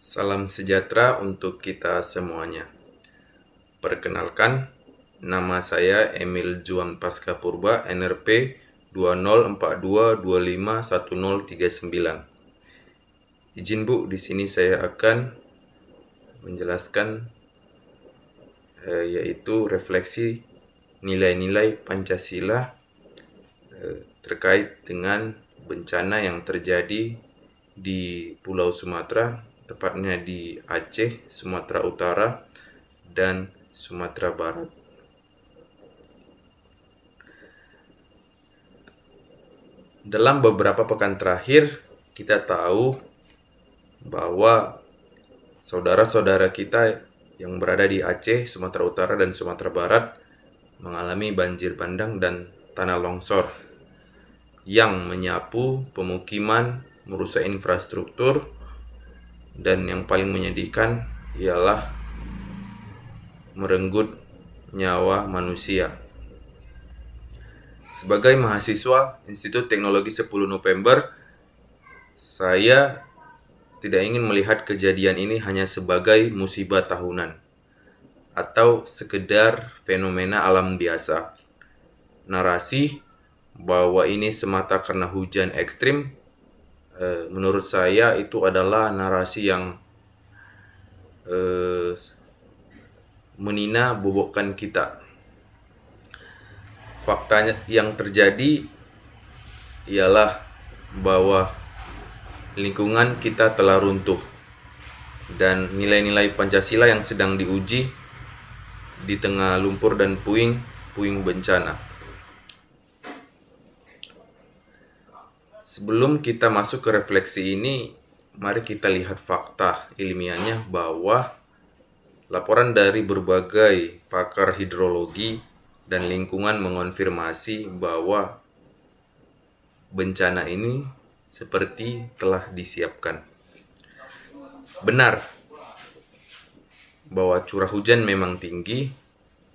Salam sejahtera untuk kita semuanya. Perkenalkan, nama saya Emil Juang Pasca Purba, NRP 2042251039. Izin Bu, di sini saya akan menjelaskan yaitu refleksi nilai-nilai Pancasila terkait dengan bencana yang terjadi di Pulau Sumatera, tepatnya di Aceh, Sumatera Utara, dan Sumatera Barat. Dalam beberapa pekan terakhir, kita tahu bahwa saudara-saudara kita yang berada di Aceh, Sumatera Utara, dan Sumatera Barat mengalami banjir bandang dan tanah longsor yang menyapu pemukiman, merusak infrastruktur, dan yang paling menyedihkan ialah merenggut nyawa manusia. Sebagai mahasiswa Institut Teknologi 10 November, saya tidak ingin melihat kejadian ini hanya sebagai musibah tahunan atau sekedar fenomena alam biasa. Narasi bahwa ini semata karena hujan ekstrim, menurut saya itu adalah narasi yang menina bobokkan kita. Faktanya yang terjadi ialah bahwa lingkungan kita telah runtuh dan nilai-nilai Pancasila yang sedang diuji di tengah lumpur dan puing bencana. Sebelum kita masuk ke refleksi ini, mari kita lihat fakta ilmiahnya bahwa laporan dari berbagai pakar hidrologi dan lingkungan mengonfirmasi bahwa bencana ini seperti telah disiapkan. Benar bahwa curah hujan memang tinggi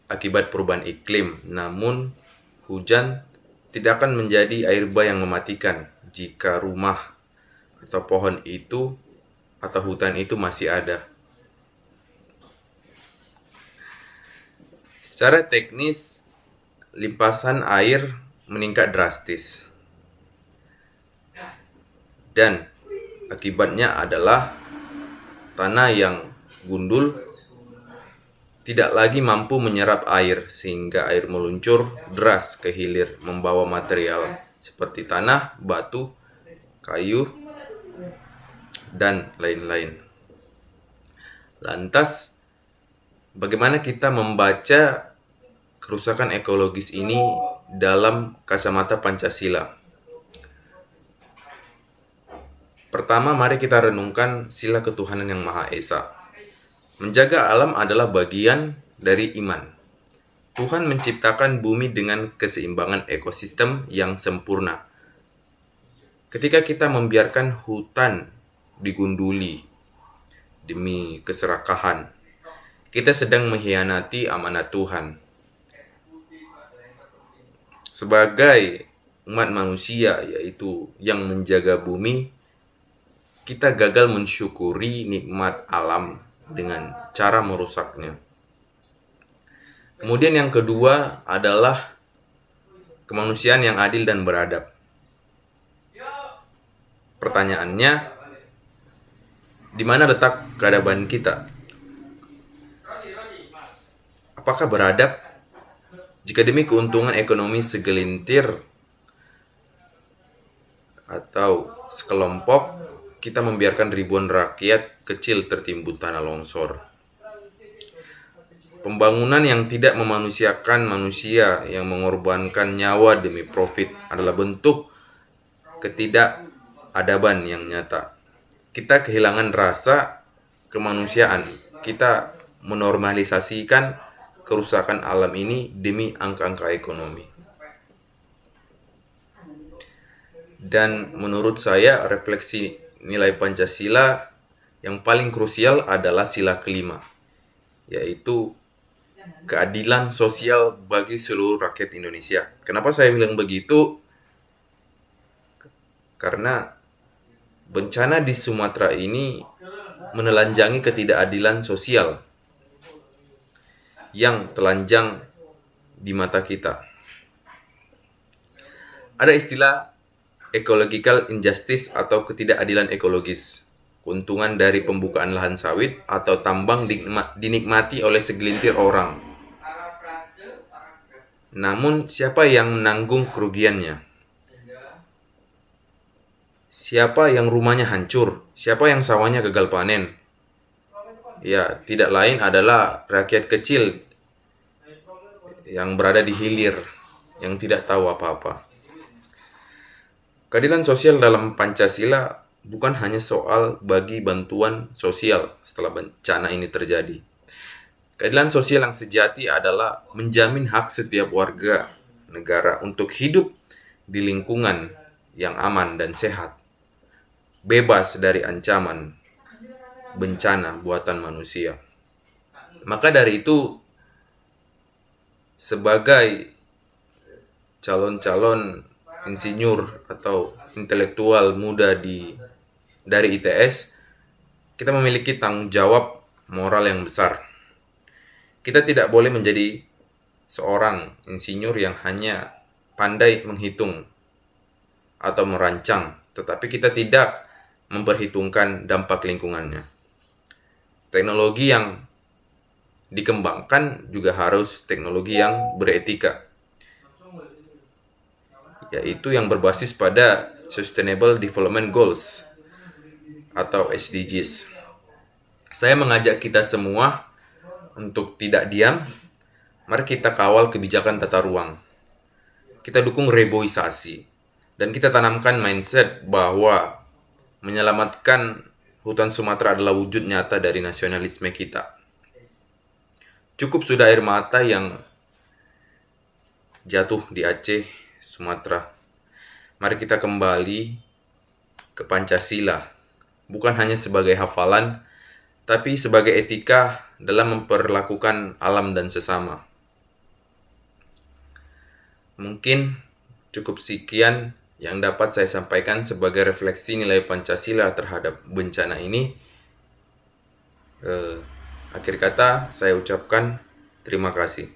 akibat perubahan iklim, namun hujan tidak akan menjadi air bah yang mematikan jika rumah atau pohon itu atau hutan itu masih ada. Secara teknis, limpasan air meningkat drastis. Dan akibatnya adalah tanah yang gundul tidak lagi mampu menyerap air sehingga air meluncur deras ke hilir membawa material seperti tanah, batu, kayu, dan lain-lain. Lantas, bagaimana kita membaca kerusakan ekologis ini dalam kacamata Pancasila? Pertama, mari kita renungkan sila ketuhanan yang Maha Esa. Menjaga alam adalah bagian dari iman. Tuhan menciptakan bumi dengan keseimbangan ekosistem yang sempurna. Ketika kita membiarkan hutan digunduli demi keserakahan, kita sedang mengkhianati amanat Tuhan. Sebagai umat manusia, yaitu yang menjaga bumi, kita gagal mensyukuri nikmat alam dengan cara merusaknya. Kemudian yang kedua adalah kemanusiaan yang adil dan beradab. Pertanyaannya, di mana letak keadaban kita? Apakah beradab jika demi keuntungan ekonomi segelintir atau sekelompok kita membiarkan ribuan rakyat kecil tertimbun tanah longsor? Pembangunan yang tidak memanusiakan manusia, yang mengorbankan nyawa demi profit adalah bentuk ketidakadaban yang nyata. Kita kehilangan rasa kemanusiaan. Kita menormalisasikan kerusakan alam ini demi angka-angka ekonomi. Dan menurut saya, refleksi nilai Pancasila yang paling krusial adalah sila kelima, yaitu keadilan sosial bagi seluruh rakyat Indonesia. Kenapa saya bilang begitu? Karena bencana di Sumatera ini menelanjangi ketidakadilan sosial yang telanjang di mata kita. Ada istilah ecological injustice atau ketidakadilan ekologis. Keuntungan dari pembukaan lahan sawit atau tambang dinikmati oleh segelintir orang. Namun, siapa yang menanggung kerugiannya? Siapa yang rumahnya hancur? Siapa yang sawahnya gagal panen? Ya, tidak lain adalah rakyat kecil yang berada di hilir, yang tidak tahu apa-apa. Keadilan sosial dalam Pancasila bukan hanya soal bagi bantuan sosial setelah bencana ini terjadi. Keadilan sosial yang sejati adalah menjamin hak setiap warga negara untuk hidup di lingkungan yang aman dan sehat, bebas dari ancaman bencana buatan manusia. Maka dari itu, sebagai calon-calon insinyur atau intelektual muda dari ITS, kita memiliki tanggung jawab moral yang besar. Kita tidak boleh menjadi seorang insinyur yang hanya pandai menghitung atau merancang, tetapi kita tidak memperhitungkan dampak lingkungannya. Teknologi yang dikembangkan juga harus teknologi yang beretika, yaitu yang berbasis pada Sustainable Development Goals atau SDGs. Saya mengajak kita semua untuk tidak diam. Mari kita kawal kebijakan tata ruang. Kita dukung reboisasi. Dan kita tanamkan mindset bahwa menyelamatkan hutan Sumatera adalah wujud nyata dari nasionalisme kita. Cukup sudah air mata yang jatuh di Aceh, Sumatera. Mari kita kembali ke Pancasila, bukan hanya sebagai hafalan, tapi sebagai etika dalam memperlakukan alam dan sesama. Mungkin cukup sekian yang dapat saya sampaikan sebagai refleksi nilai Pancasila terhadap bencana ini. Akhir kata, saya ucapkan terima kasih.